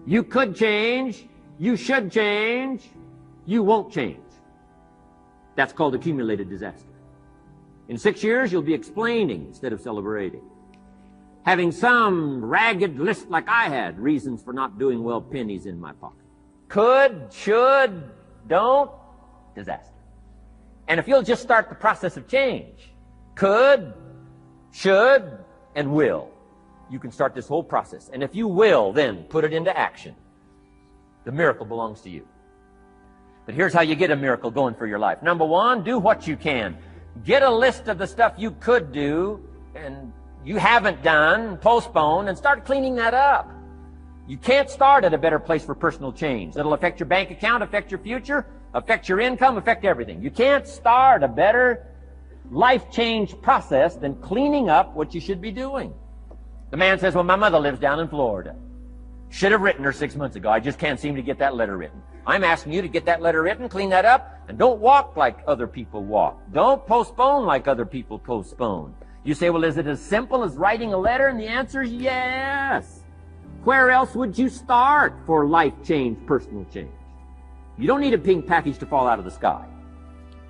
You could change. You should change. You won't change. That's called accumulated disaster. In 6 years, you'll be explaining instead of celebrating. Having some ragged list like I had, reasons for not doing well, pennies in my pocket. Could, should, don't, disaster. And if you'll just start the process of change, could, should, and will, you can start this whole process. And if you will, then put it into action, the miracle belongs to you. But here's how you get a miracle going for your life. Number one, do what you can. Get a list of the stuff you could do and you haven't done, postpone, and start cleaning that up. You can't start at a better place for personal change. That'll affect your bank account, affect your future, affect your income, affect everything. You can't start a better life change process than cleaning up what you should be doing. The man says, well, my mother lives down in Florida. Should have written her 6 months ago. I just can't seem to get that letter written. I'm asking you to get that letter written, clean that up, and don't walk like other people walk. Don't postpone like other people postpone. You say, well, is it as simple as writing a letter? And the answer is yes. Where else would you start for life change, personal change? You don't need a pink package to fall out of the sky.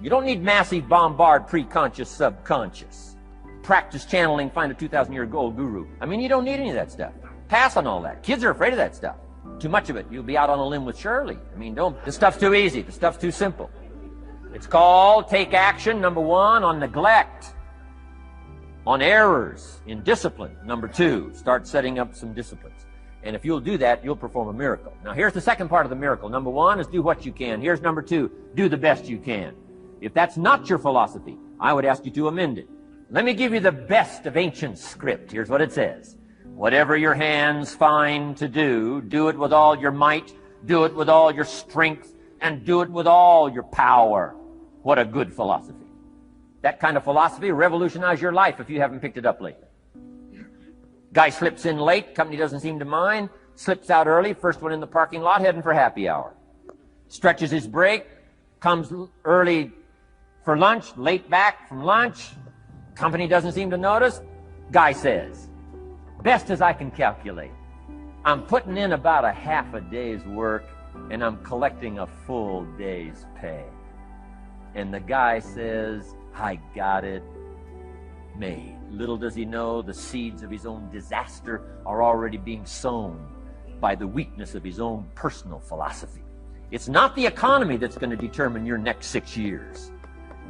You don't need massive bombard pre-conscious, subconscious. Practice channeling, find a 2,000-year-old guru. I mean, you don't need any of that stuff. Pass on all that. Kids are afraid of that stuff. Too much of it. You'll be out on a limb with Shirley. I mean, this stuff's too easy. The stuff's too simple. It's called take action, number one, on neglect, on errors, in discipline. Number two, start setting up some disciplines. And if you'll do that, you'll perform a miracle. Now, here's the second part of the miracle. Number one is do what you can. Here's number two, do the best you can. If that's not your philosophy, I would ask you to amend it. Let me give you the best of ancient script. Here's what it says. Whatever your hands find to do, do it with all your might, do it with all your strength, and do it with all your power. What a good philosophy. That kind of philosophy will revolutionize your life if you haven't picked it up lately. Guy slips in late, company doesn't seem to mind, slips out early, first one in the parking lot, heading for happy hour. Stretches his break, comes early for lunch, late back from lunch, company doesn't seem to notice. Guy says, best as I can calculate, I'm putting in about a half a day's work and I'm collecting a full day's pay. And the guy says, I got it made. Little does he know the seeds of his own disaster are already being sown by the weakness of his own personal philosophy. It's not the economy that's going to determine your next 6 years.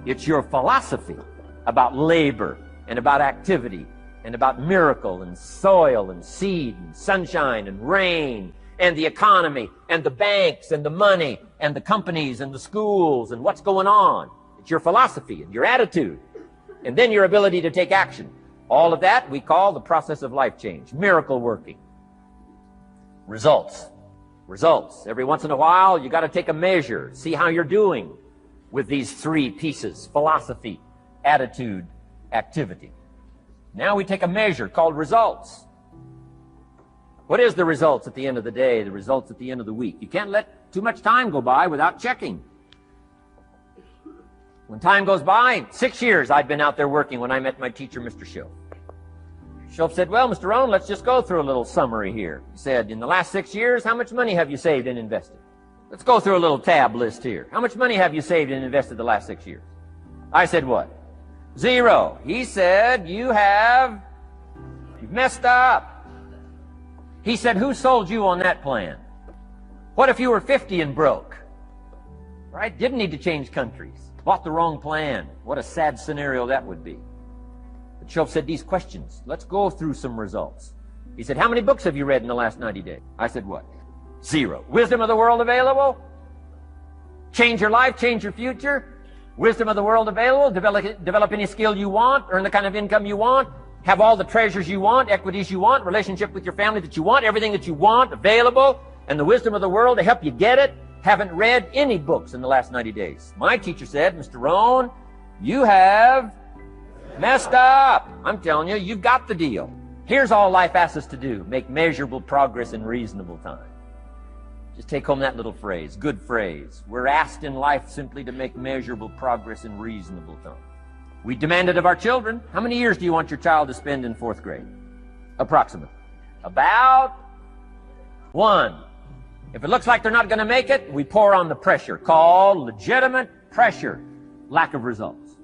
It's your philosophy about labor and about activity and about miracle and soil and seed and sunshine and rain and the economy and the banks and the money and the companies and the schools and what's going on. It's your philosophy and your attitude and then your ability to take action. All of that we call the process of life change, miracle working. Results. Results. Every once in a while you got to take a measure, see how you're doing with these three pieces: philosophy, attitude, activity. Now we take a measure called results. What is the results at the end of the day, the results at the end of the week? You can't let too much time go by without checking. When time goes by, 6 years I'd been out there working when I met my teacher, Mr. Shoaff. Shoaff said, well, Mr. Rohn, let's just go through a little summary here. He said, in the last 6 years, how much money have you saved and invested? Let's go through a little tab list here. How much money have you saved and invested the last 6 years? I said, what? 0. He said, you've messed up. He said, who sold you on that plan? What if you were 50 and broke? Right? Didn't need to change countries. Bought the wrong plan. What a sad scenario that would be. But Shoaff said these questions. Let's go through some results. He said, how many books have you read in the last 90 days? I said, what? 0. Wisdom of the world available? Change your life, change your future? Wisdom of the world available? Develop any skill you want, earn the kind of income you want, have all the treasures you want, equities you want, relationship with your family that you want, everything that you want available, and the wisdom of the world to help you get it. Haven't read any books in the last 90 days. My teacher said, Mr. Rohn, you have messed up. I'm telling you, you've got the deal. Here's all life asks us to do: make measurable progress in reasonable time. Just take home that little phrase, good phrase. We're asked in life simply to make measurable progress in reasonable time. We demand it of our children. How many years do you want your child to spend in 4th grade? Approximately. About 1. If it looks like they're not going to make it, we pour on the pressure, called legitimate pressure, lack of results.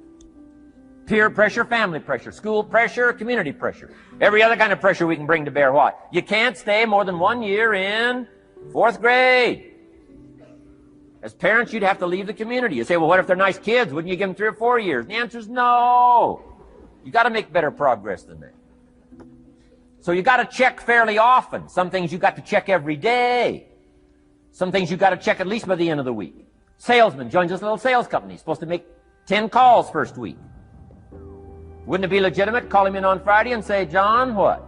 Peer pressure, family pressure, school pressure, community pressure. Every other kind of pressure we can bring to bear what? You can't stay more than 1 year in 4th grade. As parents, you'd have to leave the community. You say, well, what if they're nice kids? Wouldn't you give them 3 or 4 years? And the answer is no. You got to make better progress than that. So you got to check fairly often. Some things you got to check every day. Some things you got to check at least by the end of the week. Salesman joins this little sales company. He's supposed to make 10 calls first week. Wouldn't it be legitimate? Call him in on Friday and say, John, what?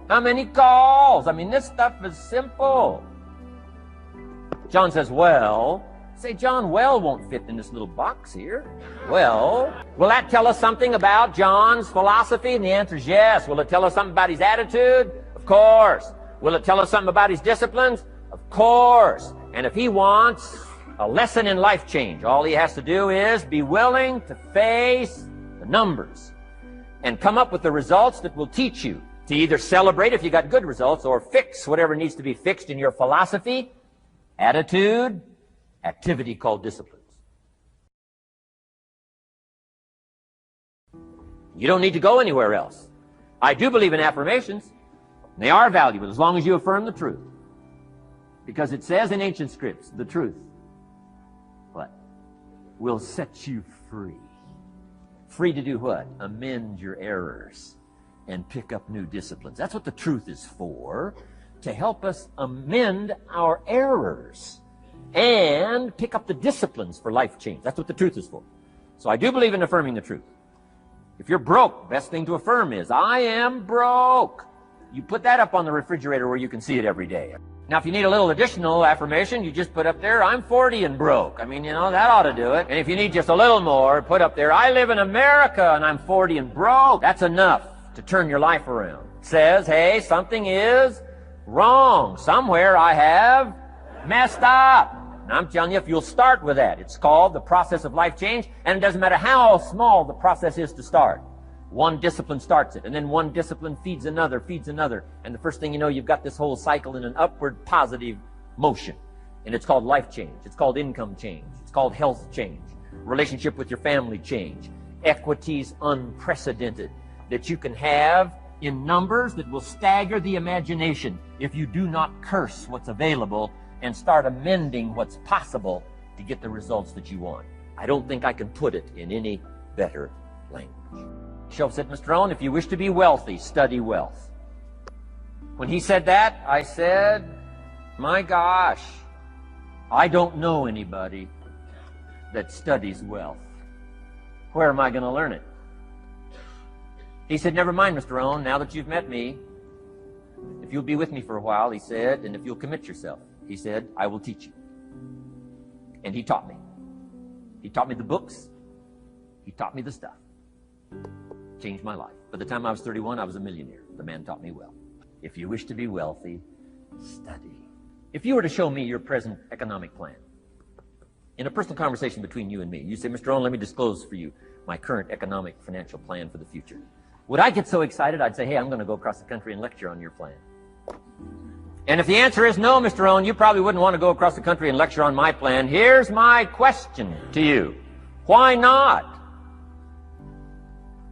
How many calls? I mean, this stuff is simple. John says, well. Say, John, well won't fit in this little box here. Well, will that tell us something about John's philosophy? And the answer is yes. Will it tell us something about his attitude? Of course. Will it tell us something about his disciplines? Of course. And if he wants a lesson in life change, all he has to do is be willing to face the numbers and come up with the results that will teach you to either celebrate if you got good results or fix whatever needs to be fixed in your philosophy, attitude, activity called disciplines. You don't need to go anywhere else. I do believe in affirmations. They are valuable as long as you affirm the truth. Because it says in ancient scripts, the truth, what? Will set you free. Free to do what? Amend your errors and pick up new disciplines. That's what the truth is for, to help us amend our errors and pick up the disciplines for life change. That's what the truth is for. So I do believe in affirming the truth. If you're broke, the best thing to affirm is, I am broke. You put that up on the refrigerator where you can see it every day. Now, if you need a little additional affirmation, you just put up there, I'm 40 and broke. I mean, you know, that ought to do it. And if you need just a little more, put up there, I live in America and I'm 40 and broke. That's enough to turn your life around. It says, hey, something is wrong. Somewhere I have messed up. And I'm telling you, if you'll start with that, it's called the process of life change, and it doesn't matter how small the process is to start. One discipline starts it, and then one discipline feeds another, and the first thing you know, you've got this whole cycle in an upward positive motion. And it's called life change. It's called income change. It's called health change. Relationship with your family change. Equities unprecedented that you can have in numbers that will stagger the imagination if you do not curse what's available and start amending what's possible to get the results that you want. I don't think I can put it in any better language. Shoaff said, Mr. Owen, if you wish to be wealthy, study wealth. When he said that, I said, my gosh, I don't know anybody that studies wealth. Where am I going to learn it? He said, never mind, Mr. Owen, now that you've met me, if you'll be with me for a while, he said, and if you'll commit yourself, he said, I will teach you. And he taught me. He taught me the books. He taught me the stuff. Changed my life. By the time I was 31, I was a millionaire. The man taught me well. If you wish to be wealthy, study. If you were to show me your present economic plan, in a personal conversation between you and me, you say, Mr. Owen, let me disclose for you my current economic financial plan for the future. Would I get so excited? I'd say, hey, I'm going to go across the country and lecture on your plan. And if the answer is no, Mr. Owen, you probably wouldn't want to go across the country and lecture on my plan. Here's my question to you. Why not?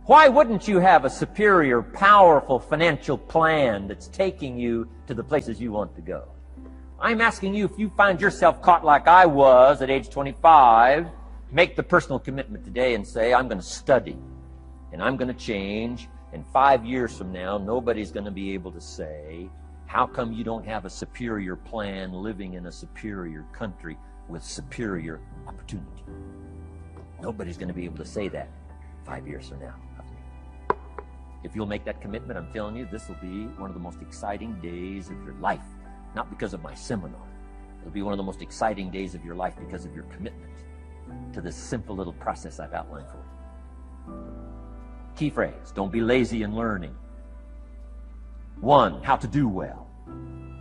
Why wouldn't you have a superior, powerful financial plan that's taking you to the places you want to go? I'm asking you, if you find yourself caught like I was at age 25, make the personal commitment today and say, I'm going to study and I'm going to change. And 5 years from now, nobody's going to be able to say, how come you don't have a superior plan living in a superior country with superior opportunity? Nobody's going to be able to say that 5 years from now. If you'll make that commitment, I'm telling you, this will be one of the most exciting days of your life. Not because of my seminar. It'll be one of the most exciting days of your life because of your commitment to this simple little process I've outlined for you. Key phrase, don't be lazy in learning. 1, how to do well.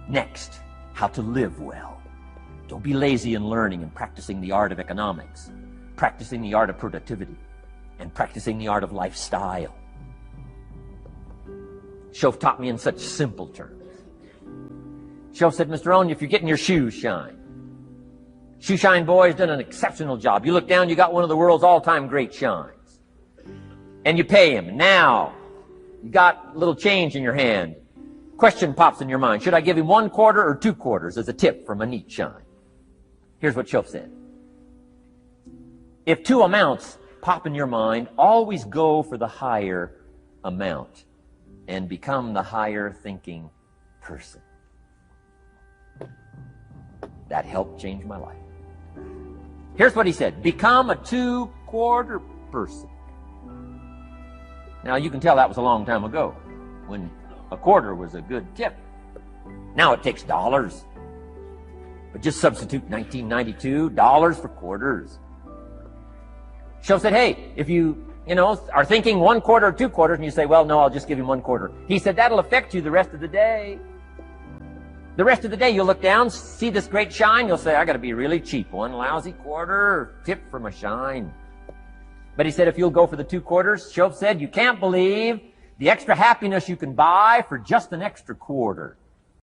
Next, how to live well. Don't be lazy in learning and practicing the art of economics, practicing the art of productivity, and practicing the art of lifestyle. Shoaff taught me in such simple terms. Shoaff said, Mr. Owen, if you're getting your shoes shined, Shoe Shine Boy's done an exceptional job. You look down, you got one of the world's all-time great shines. And you pay him. Now, you got a little change in your hand. Question pops in your mind. Should I give him 1 quarter or 2 quarters as a tip from a neat shine? Here's what Shoaff said. If 2 amounts pop in your mind, always go for the higher amount and become the higher thinking person. That helped change my life. Here's what he said. Become a 2-quarter person. Now, you can tell that was a long time ago, when a quarter was a good tip. Now it takes dollars. But just substitute 1992, dollars for quarters. Shoaff said, hey, if you are thinking 1 quarter or 2 quarters, and you say, well, no, I'll just give him 1 quarter. He said, that'll affect you the rest of the day. The rest of the day, you'll look down, see this great shine, you'll say, I got to be really cheap. 1 lousy quarter, tip from a shine. But he said, if you'll go for the 2 quarters, Shoaff said, you can't believe the extra happiness you can buy for just an extra quarter.